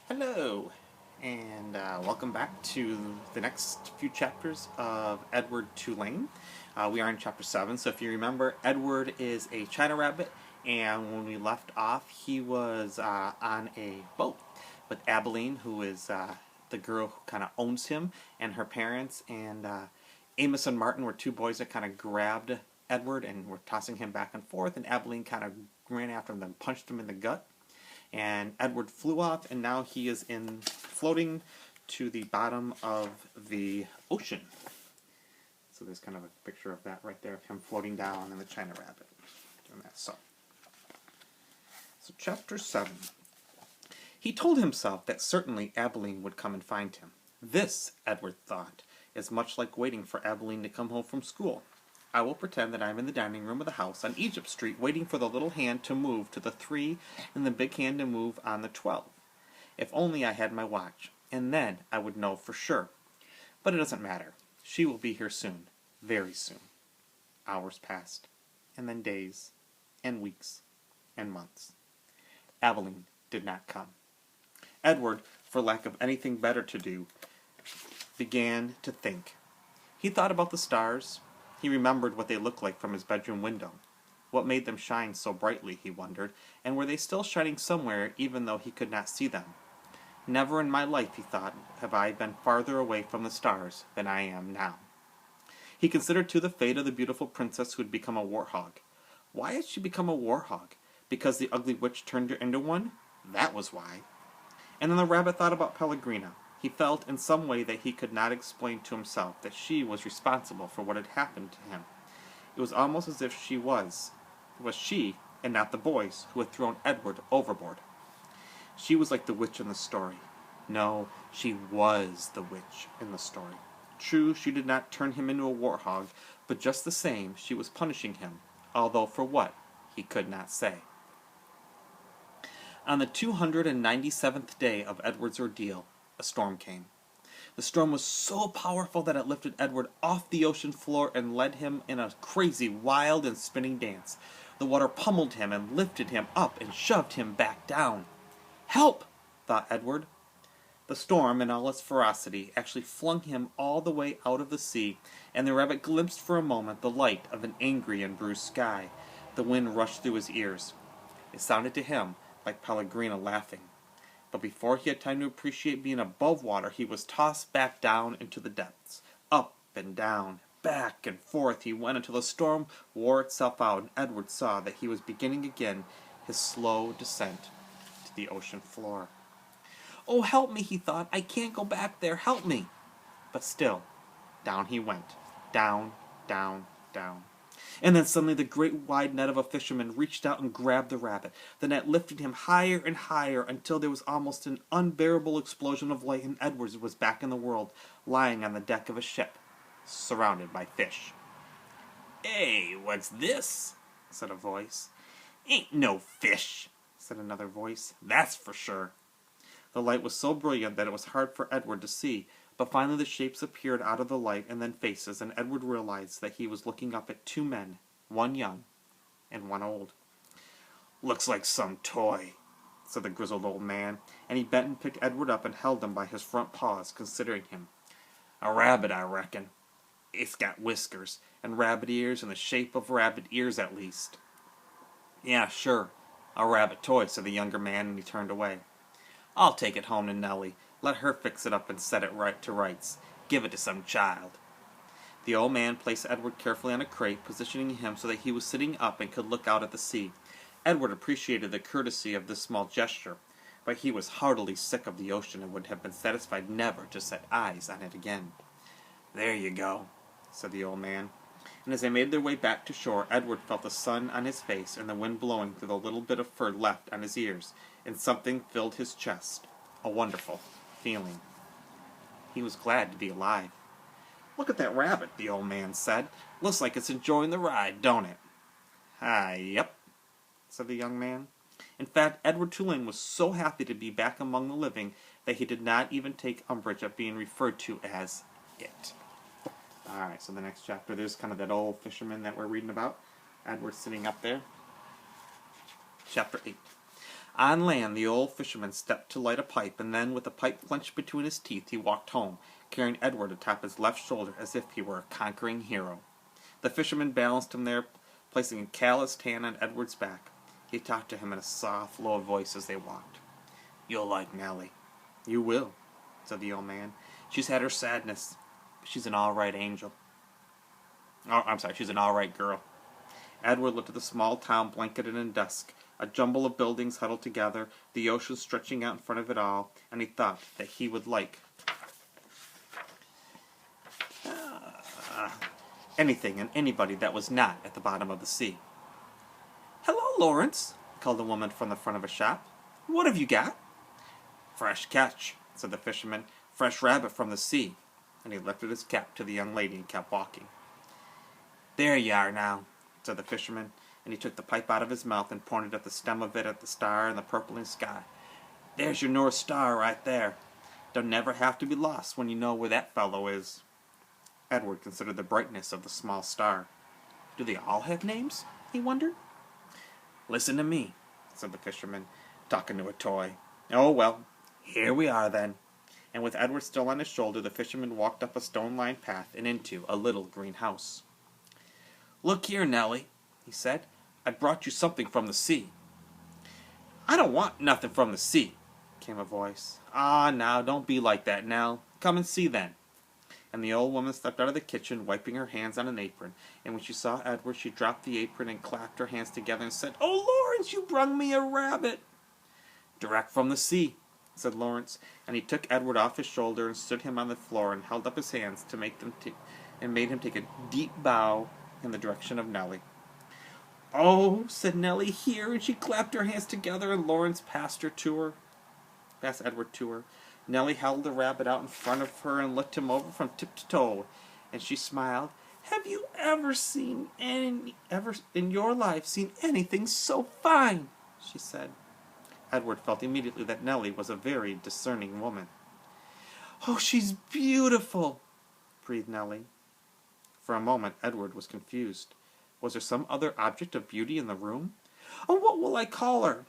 Hello, and welcome back to the next few chapters of Edward Tulane. We are in chapter 7, so if you remember, Edward is a China rabbit, and when we left off, he was on a boat with Abilene, who is the girl who kind of owns him, and her parents, and Amos and Martin were two boys that kind of grabbed Edward and were tossing him back and forth, and Abilene kind of ran after him and punched him in the gut. And Edward flew off, and now he is floating to the bottom of the ocean. So there's kind of a picture of that right there, of him floating down in the China rabbit. Doing that. So chapter 7. He told himself that certainly Abilene would come and find him. This, Edward thought, is much like waiting for Abilene to come home from school. I will pretend that I am in the dining room of the house on Egypt Street waiting for the little hand to move to the 3 and the big hand to move on the 12. If only I had my watch, and then I would know for sure. But it doesn't matter. She will be here soon, very soon. Hours passed, and then days, and weeks, and months. Abilene did not come. Edward, for lack of anything better to do, began to think. He thought about the stars. He remembered what they looked like from his bedroom window. What made them shine so brightly, he wondered, and were they still shining somewhere even though he could not see them? Never in my life, he thought, have I been farther away from the stars than I am now. He considered too the fate of the beautiful princess who had become a warthog. Why had she become a warthog? Because the ugly witch turned her into one? That was why. And then the rabbit thought about Pellegrina. He felt in some way that he could not explain to himself that she was responsible for what had happened to him. It was almost as if it was she, and not the boys, who had thrown Edward overboard. She was like the witch in the story. No, she was the witch in the story. True, she did not turn him into a warthog, but just the same, she was punishing him, although for what, he could not say. On the 297th day of Edward's ordeal, a storm came. The storm was so powerful that it lifted Edward off the ocean floor and led him in a crazy, wild, and spinning dance. The water pummeled him and lifted him up and shoved him back down. Help! Thought Edward. The storm, in all its ferocity, actually flung him all the way out of the sea, and the rabbit glimpsed for a moment the light of an angry and bruised sky. The wind rushed through his ears. It sounded to him like Pellegrina laughing. But before he had time to appreciate being above water, he was tossed back down into the depths. Up and down, back and forth he went until the storm wore itself out, and Edward saw that he was beginning again his slow descent to the ocean floor. Oh, help me, he thought. I can't go back there. Help me. But still, down he went. Down, down, down. And then suddenly the great wide net of a fisherman reached out and grabbed the rabbit. The net lifted him higher and higher until there was almost an unbearable explosion of light, and Edward was back in the world, lying on the deck of a ship, surrounded by fish. "Hey, what's this?" said a voice. "Ain't no fish," said another voice. "That's for sure." The light was so brilliant that it was hard for Edward to see, but finally the shapes appeared out of the light and then faces, and Edward realized that he was looking up at two men, one young and one old. "Looks like some toy," said the grizzled old man, and he bent and picked Edward up and held him by his front paws, considering him. "A rabbit, I reckon. It's got whiskers, and rabbit ears, and the shape of rabbit ears at least." "Yeah, sure, a rabbit toy," said the younger man, and he turned away. "I'll take it home to Nellie. Let her fix it up and set it right to rights. Give it to some child." The old man placed Edward carefully on a crate, positioning him so that he was sitting up and could look out at the sea. Edward appreciated the courtesy of this small gesture, but he was heartily sick of the ocean and would have been satisfied never to set eyes on it again. "There you go," said the old man. And as they made their way back to shore, Edward felt the sun on his face and the wind blowing through the little bit of fur left on his ears, and something filled his chest, a wonderful feeling. He was glad to be alive. "Look at that rabbit," the old man said. "Looks like it's enjoying the ride, don't it?" Yep," said the young man. In fact, Edward Tulane was so happy to be back among the living that he did not even take umbrage at being referred to as it. Alright, so the next chapter, there's kind of that old fisherman that we're reading about. Edward's sitting up there. Chapter 8. On land, the old fisherman stepped to light a pipe, and then, with the pipe clenched between his teeth, he walked home, carrying Edward atop his left shoulder as if he were a conquering hero. The fisherman balanced him there, placing a calloused hand on Edward's back. He talked to him in a soft, low voice as they walked. "You'll like Nellie." "You will," said the old man. "She's had her sadness, but she's an all-right angel." Oh, I'm sorry, she's an all-right girl. Edward looked at the small town blanketed in dusk, a jumble of buildings huddled together, the ocean stretching out in front of it all, and he thought that he would like anything and anybody that was not at the bottom of the sea. "Hello, Lawrence," called a woman from the front of a shop. "What have you got?" "Fresh catch," said the fisherman. "Fresh rabbit from the sea." And he lifted his cap to the young lady and kept walking. "There you are now," said the fisherman, and he took the pipe out of his mouth and pointed at the stem of it at the star in the purpling sky. "There's your North Star right there. Don't never have to be lost when you know where that fellow is." Edward considered the brightness of the small star. "Do they all have names?" he wondered. "Listen to me," said the fisherman, talking to a toy. "Oh, well, here we are then." And with Edward still on his shoulder, the fisherman walked up a stone-lined path and into a little green house. "Look here, Nellie," he said. "I brought you something from the sea." "I don't want nothing from the sea," came a voice. "Ah, now, don't be like that, Nell. Come and see, then." And the old woman stepped out of the kitchen, wiping her hands on an apron, and when she saw Edward, she dropped the apron and clapped her hands together and said, "Oh, Lawrence, you brung me a rabbit." "Direct from the sea," said Lawrence, and he took Edward off his shoulder and stood him on the floor and held up his hands to make them and made him take a deep bow in the direction of Nellie. "Oh," said Nellie, "here," and she clapped her hands together, and Lawrence passed Edward to her. Nellie held the rabbit out in front of her and looked him over from tip to toe, and she smiled. "Have you ever in your life seen anything so fine?" she said. Edward felt immediately that Nellie was a very discerning woman. "Oh, she's beautiful," breathed Nellie. For a moment, Edward was confused. Was there some other object of beauty in the room? "Oh, what will I call her?"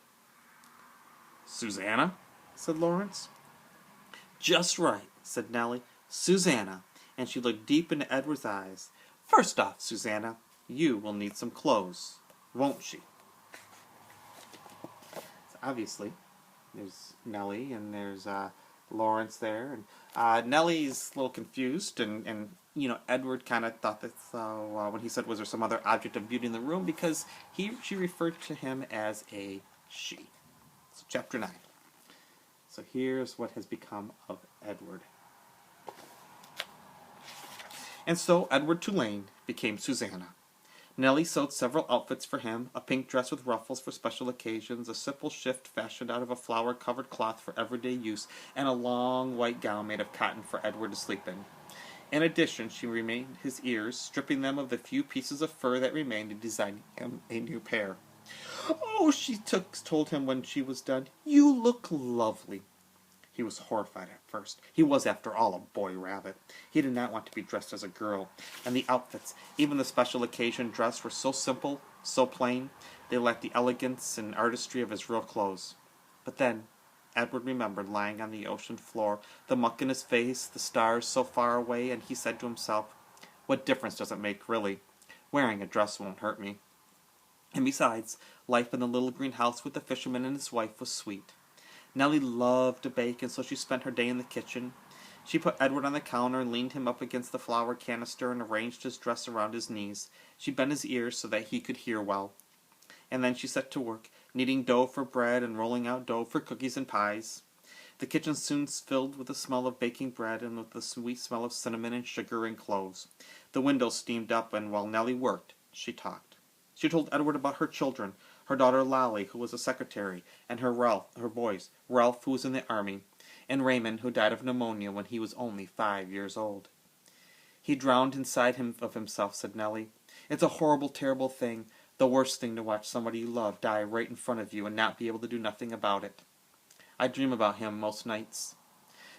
"Susanna," said Lawrence. "Just right," said Nellie. "Susanna," and she looked deep into Edward's eyes. "First off, Susanna, you will need some clothes, won't she?" So obviously, there's Nellie and there's Lawrence there, and Nellie's a little confused, and Edward kind of thought that when he said, "Was there some other object of beauty in the room?" because she referred to him as a she. So chapter 9. So here's what has become of Edward. And so Edward Tulane became Susanna. Nellie sewed several outfits for him, a pink dress with ruffles for special occasions, a simple shift fashioned out of a flower-covered cloth for everyday use, and a long white gown made of cotton for Edward to sleep in. In addition, she remained his ears, stripping them of the few pieces of fur that remained and designing him a new pair. "Oh," she told him when she was done, "you look lovely." He was horrified at first. He was, after all, a boy rabbit. He did not want to be dressed as a girl. And the outfits, even the special occasion dress, were so simple, so plain, they lacked the elegance and artistry of his real clothes. But then Edward remembered lying on the ocean floor, the muck in his face, the stars so far away, and he said to himself, "What difference does it make, really? Wearing a dress won't hurt me." And besides, life in the little green house with the fisherman and his wife was sweet. Nellie loved to bake, and so she spent her day in the kitchen. She put Edward on the counter and leaned him up against the flour canister and arranged his dress around his knees. She bent his ears so that he could hear well. And then she set to work, kneading dough for bread and rolling out dough for cookies and pies. The kitchen soon filled with the smell of baking bread and with the sweet smell of cinnamon and sugar and cloves. The windows steamed up, and while Nellie worked, she talked. She told Edward about her children, her daughter Lolly, who was a secretary, and her boys, Ralph, who was in the army, and Raymond, who died of pneumonia when he was only 5 years old. "He drowned inside of himself," said Nellie. "It's a horrible, terrible thing, the worst thing to watch somebody you love die right in front of you and not be able to do nothing about it. I dream about him most nights."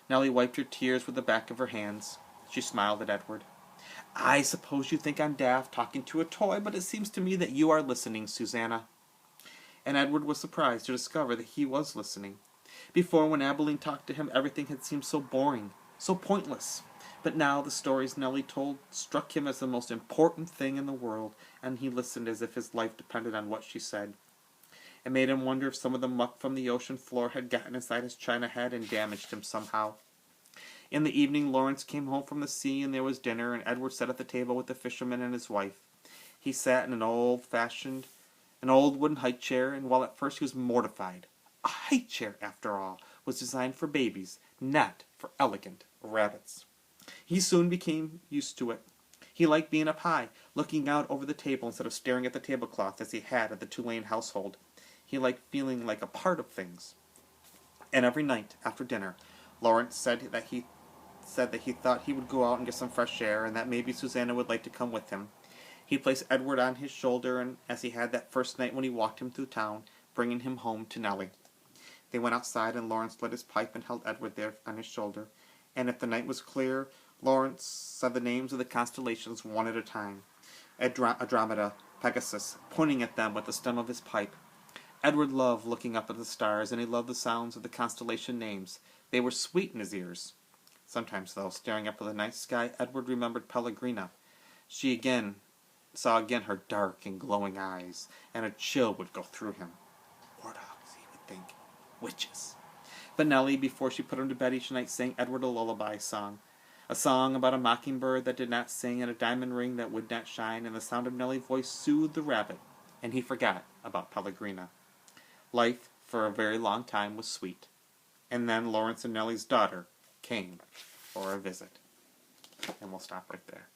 Nellie wiped her tears with the back of her hands. She smiled at Edward. "I suppose you think I'm daft talking to a toy, but it seems to me that you are listening, Susanna." and Edward was surprised to discover that he was listening. Before, when Abilene talked to him, everything had seemed so boring, so pointless. But now the stories Nellie told struck him as the most important thing in the world, and he listened as if his life depended on what she said. It made him wonder if some of the muck from the ocean floor had gotten inside his china head and damaged him somehow. In the evening, Lawrence came home from the sea, and there was dinner, and Edward sat at the table with the fisherman and his wife. He sat in an old wooden high chair, and while at first he was mortified, a high chair, after all, was designed for babies, not for elegant rabbits. He soon became used to it. He liked being up high, looking out over the table instead of staring at the tablecloth as he had at the Tulane household. He liked feeling like a part of things. And every night, after dinner, Lawrence said that he thought he would go out and get some fresh air, and that maybe Susanna would like to come with him. He placed Edward on his shoulder, and as he had that first night when he walked him through town, bringing him home to Nellie. They went outside, and Lawrence lit his pipe and held Edward there on his shoulder. And if the night was clear, Lawrence said the names of the constellations one at a time. Andromeda, Pegasus, pointing at them with the stem of his pipe. Edward loved looking up at the stars, and he loved the sounds of the constellation names. They were sweet in his ears. Sometimes, though, staring up at the night sky, Edward remembered Pellegrina. She saw again her dark and glowing eyes, and a chill would go through him. Wardogs, he would think. Witches. But Nellie, before she put him to bed each night, sang Edward a lullaby song. A song about a mockingbird that did not sing, and a diamond ring that would not shine, and the sound of Nellie's voice soothed the rabbit, and he forgot about Pellegrina. Life, for a very long time, was sweet. And then Lawrence and Nellie's daughter came for a visit. And we'll stop right there.